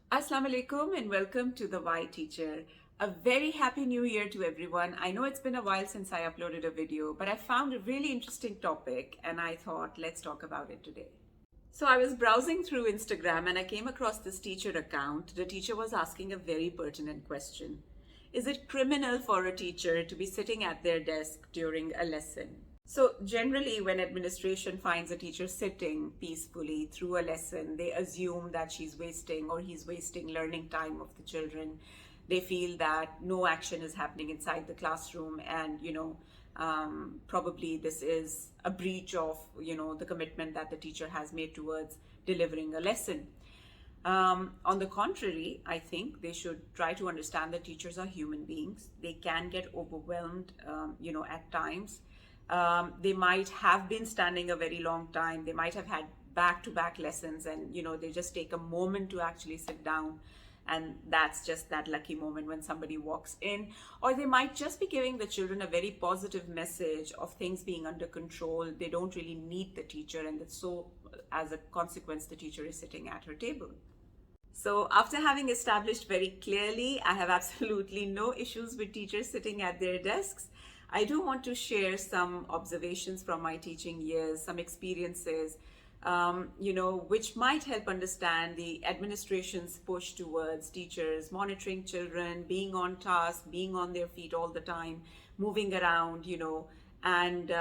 Assalamu alaikum and welcome to the Why Teacher. A very happy new year to everyone. I know it's been a while since I uploaded a video, but I found a really interesting topic and I thought let's talk about it today. So I was browsing through Instagram and I came across this teacher account. The teacher was asking a very pertinent question. Is it criminal for a teacher to be sitting at their desk during a lesson? So, generally, when administration finds a teacher sitting peacefully through a lesson, they assume that she's wasting or he's wasting learning time of the children. They feel that no action is happening inside the classroom, and probably this is a breach of the commitment that the teacher has made towards delivering a lesson. On the contrary, I think they should try to understand that teachers are human beings. They can get overwhelmed, at times. They might have been standing a very long time. They might have had back-to-back lessons, and they just take a moment to actually sit down, and that's just that lucky moment when somebody walks in. Or they might just be giving the children a very positive message of things being under control. They don't really need the teacher, and so as a consequence, the teacher is sitting at her table. So, after having established very clearly, I have absolutely no issues with teachers sitting at their desks. I do want to share some observations from my teaching years, some experiences, which might help understand the administration's push towards teachers monitoring children, being on task, being on their feet all the time, moving around, and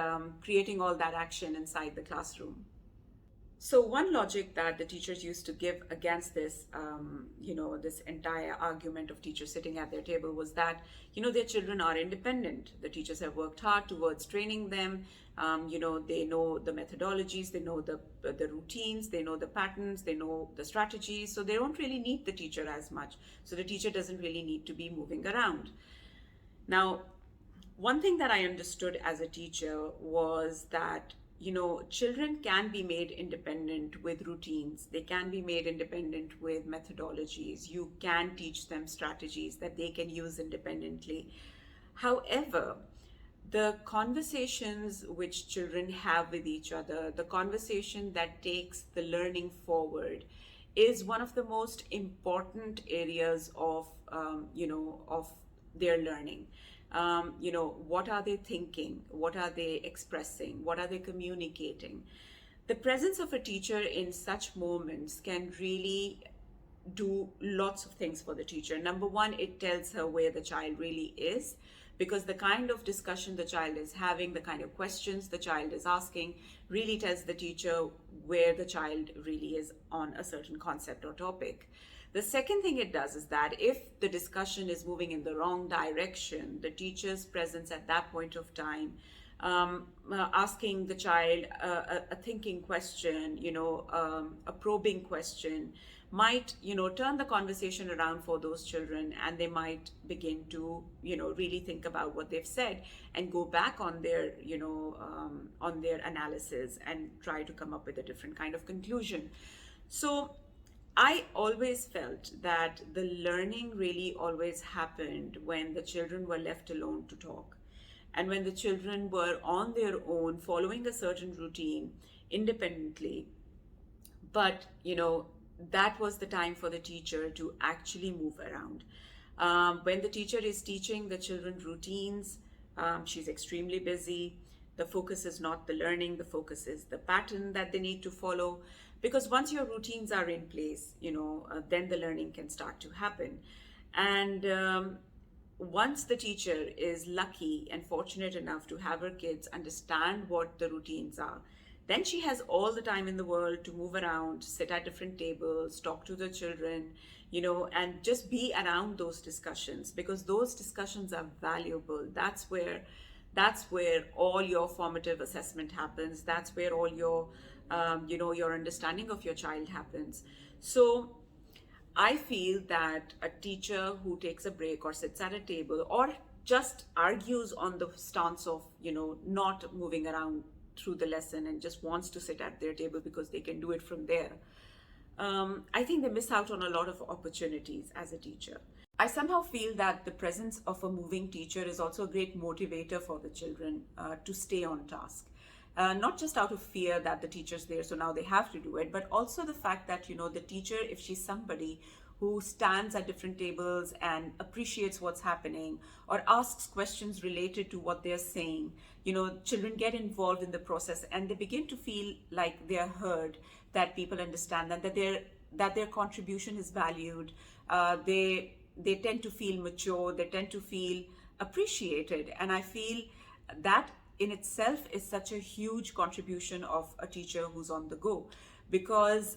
creating all that action inside the classroom. So one logic that the teachers used to give against this, this entire argument of teachers sitting at their table was that, their children are independent. The teachers have worked hard towards training them. They know the methodologies, they know the routines, they know the patterns, they know the strategies. So they don't really need the teacher as much. So the teacher doesn't really need to be moving around. Now, one thing that I understood as a teacher was that children can be made independent with routines. They can be made independent with methodologies. You can teach them strategies that they can use independently. However, the conversations which children have with each other, the conversation that takes the learning forward, is one of the most important areas of of their learning. What are they thinking? What are they expressing? What are they communicating? The presence of a teacher in such moments can really do lots of things for the teacher. Number one, it tells her where the child really is, because the kind of discussion the child is having, the kind of questions the child is asking, really tells the teacher where the child really is on a certain concept or topic. The second thing it does is that if the discussion is moving in the wrong direction, the teacher's presence at that point of time, asking the child a thinking question, a probing question, might turn the conversation around for those children, and they might begin to really think about what they've said and go back on their on their analysis and try to come up with a different kind of conclusion. So I always felt that the learning really always happened when the children were left alone to talk, and when the children were on their own following a certain routine independently. But that was the time for the teacher to actually move around. When the teacher is teaching the children routines, she's extremely busy. The focus is not the learning, the focus is the pattern that they need to follow. Because once your routines are in place, then the learning can start to happen. And once the teacher is lucky and fortunate enough to have her kids understand what the routines are, then she has all the time in the world to move around, sit at different tables, talk to the children, and just be around those discussions, because those discussions are valuable. That's where all your formative assessment happens. That's where all your your understanding of your child happens. So I feel that a teacher who takes a break or sits at a table or just argues on the stance of not moving around through the lesson and just wants to sit at their table because they can do it from there, I think they miss out on a lot of opportunities as a teacher. I somehow feel that the presence of a moving teacher is also a great motivator for the children to stay on task. Not just out of fear that the teacher's there, so now they have to do it, but also the fact that, the teacher, if she's somebody who stands at different tables and appreciates what's happening or asks questions related to what they're saying. Children get involved in the process and they begin to feel like they are heard, that people understand them, that their contribution is valued. They tend to feel mature, they tend to feel appreciated. And I feel that in itself is such a huge contribution of a teacher who's on the go. Because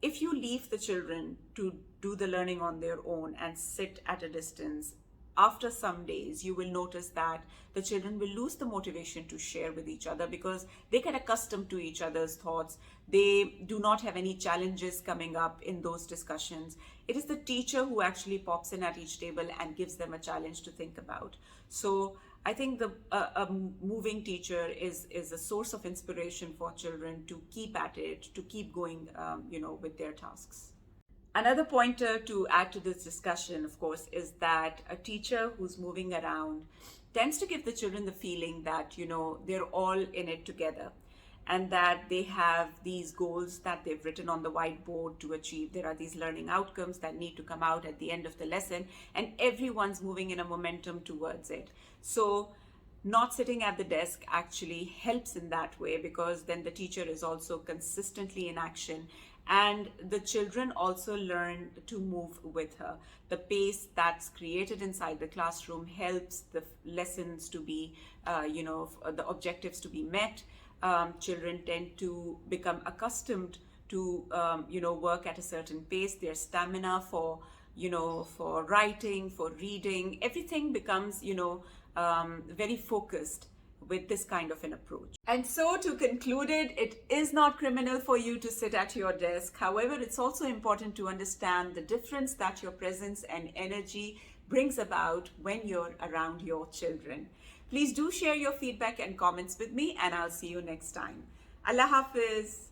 if you leave the children to do the learning on their own and sit at a distance, after some days you will notice that the children will lose the motivation to share with each other, because they get accustomed to each other's thoughts. They do not have any challenges coming up in those discussions. It is the teacher who actually pops in at each table and gives them a challenge to think about. So I think a moving teacher is a source of inspiration for children to keep at it, to keep going with their tasks. Another pointer to add to this discussion, of course, is that a teacher who's moving around tends to give the children the feeling that, they're all in it together, and that they have these goals that they've written on the whiteboard to achieve. There are these learning outcomes that need to come out at the end of the lesson, and everyone's moving in a momentum towards it. So not sitting at the desk actually helps in that way, because then the teacher is also consistently in action, and the children also learn to move with her. The pace that's created inside the classroom helps the lessons to be, the objectives to be met. Children tend to become accustomed to, work at a certain pace. Their stamina for writing, for reading, everything becomes, very focused with this kind of an approach. And so to conclude it is not criminal for you to sit at your desk. However, it's also important to understand the difference that your presence and energy brings about when you're around your children. Please do share your feedback and comments with me, and I'll see you next time. Allah Hafiz.